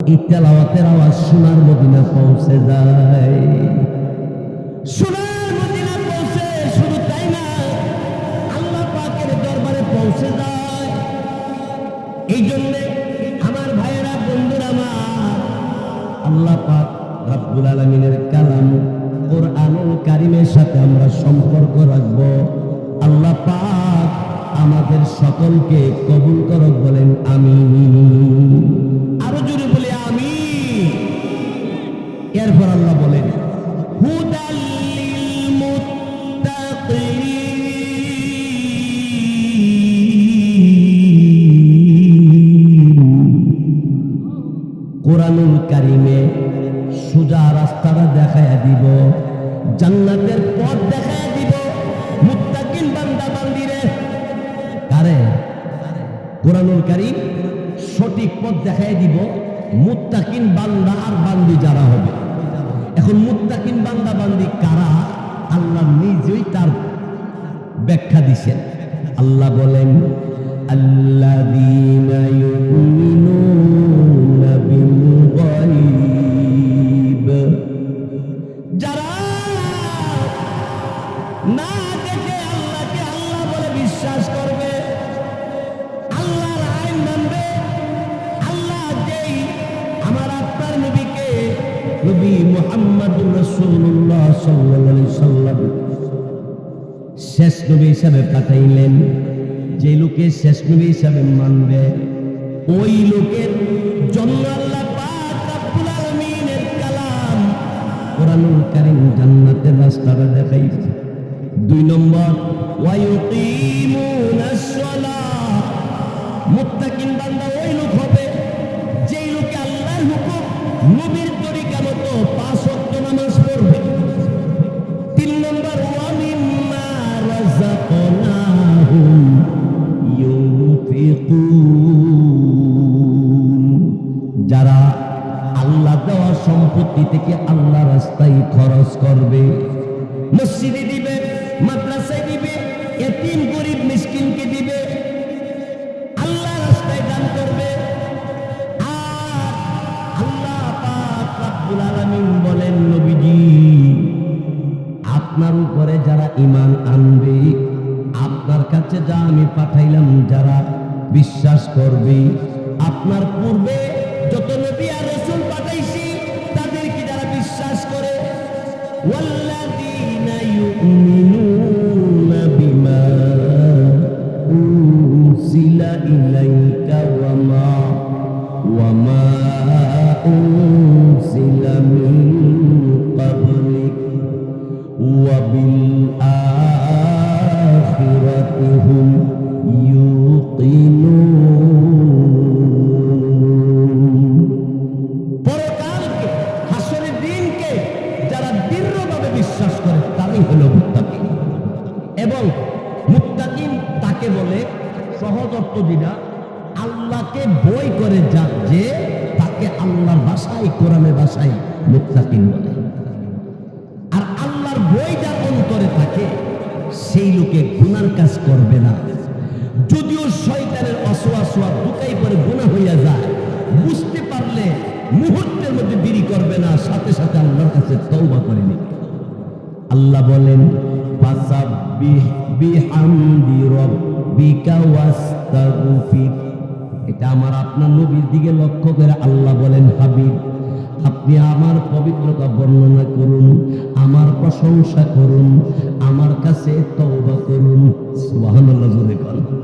এই তেলাওয়াতের আওয়াজ সোনার মদিনা পৌঁছে যায়। সোনার মদিনা পৌঁছে, শুধু তাই না, আল্লাহ পাকের দরবারে পৌঁছে যায়। এই জন্য আমার ভাইয়েরা, বন্ধুরা আমার, আল্লাহ পাক রব্বুল আলামিনের কালাম কোরআনুল কারীমের সাথে আমরা সম্পর্ক রাখব। আল্লাহ পাক আমাদের সকলকে কবুল করুক, বলেন আমিন। আরো জোরে বলে আমিন। এরপর আল্লাহ বলেন হুদাল লিল মুত্তাকিন। কোরআনুল কারীমে সোজা রাস্তাটা দেখায়া দিব, জান্নাতের পথ দেখায়া দিব মুত্তাকিন বান্দা বান্দিরে। কারে? কোরআনুল কারীম সঠিক পথ দেখায় দিব মুত্তাকিন বান্দা আর বান্দি যারা হবে। এখন মুত্তাকিন বান্দা বান্দি কারা, আল্লাহ নিজেই তার ব্যাখ্যা দিছেন। আল্লাহ বলেন আল্লাযীনা ইউমিনুনা বিল গায়ব, যারা না দেখে আল্লাহকে আল্লাহ বলে বিশ্বাস করবে, আল্লাহর আইন মানবে। আল্লাহ যেই আমার আপনার নবীকে, নবী মুহাম্মদুর রাসূলুল্লাহ সাল্লাল্লাহু আলাইহি সাল্লাম শেষ নবী হিসাবে পাঠাইলেন, যে লোকে শেষ নবী হিসাবে মানবে, ওই লোকের জন্য আল্লাহ পাক রব্বুল আলামিনের কালাম কোরআনুল কারীম জান্নাতের রাস্তাটা দেখাইছে। 2 নম্বর ওয়ায়ুকিমুনাস সালাহ, মুত্তাকিন বান্দা ওই লোক হবে যেই লোকে আল্লাহর হুকুম নবীর তরিকা মতো 5 ওয়াক্ত নামাজ পড়বে। 3 নম্বর ওয়া মিম্মা রাযাকনাহুম ইউনফিকুন, যারা আল্লাহ দেওয়া সম্পত্তি থেকে আল্লাহ রাস্তায় খরচ করবে, মসজিদে দিবে, মাদ্রাসায় দিবে, এতিম গরিব মিসকিনকে দিবে, আল্লাহ রাস্তায় দান করবে। আর আল্লাহ পাক রব্বুল আলামিন বলেন, নবীজি আপনার উপরে যারা ঈমান আনবে, আপনার কাছে যা আমি পাঠাইলাম যারা বিশ্বাস করবে, আপনার পূর্বে যত নবী আর রাসূল পাঠাইছি তাদেরকে যারা বিশ্বাস করে, ওয়াল্লাযীনা ইউমিনুনা বিমা উনজিলা ইলাইকা ওয়া মা উনজিলা মিন ক্বাবলিক ওয়া বিল আখিরাতি হুম ইউকিনুন। পরকালকে, হাসরের দিনকে যারা দৃঢ়ভাবে বিশ্বাস করে তারাই হলো মুত্তাকিন। এবং মুত্তাকিন তাকে বলে, সহজ অর্থ যেটা, আল্লাহকে ভয় করে যা, যে তাকে আল্লাহর ভাষায়, কোরআনের ভাষায় মুত্তাকিন বলে। আর আল্লাহর ভয় যার অন্তরে থাকে সেই লোকে গুনার কাজ করবে না। যদিও শয়তানের ওয়াসওয়াসা ঢুকাই পরে গুনাহ হইয়া যায়, বুঝতে পারলে মুহূর্তের মধ্যে দেরি করবে না, সাথে সাথে আল্লাহর কাছে তওবা করে নেবে। আল্লাহ বলেন ফাসাব্বিহ বিহামদি রাব্বিকা ওয়াস্তাগফির। এটা আমার আপনার নবীর দিকে লক্ষ্য করে আল্লাহ বলেন, হাবিব আপনি আমার পবিত্রতা বর্ণনা করুন, আমার প্রশংসা করুন, আমার কাছে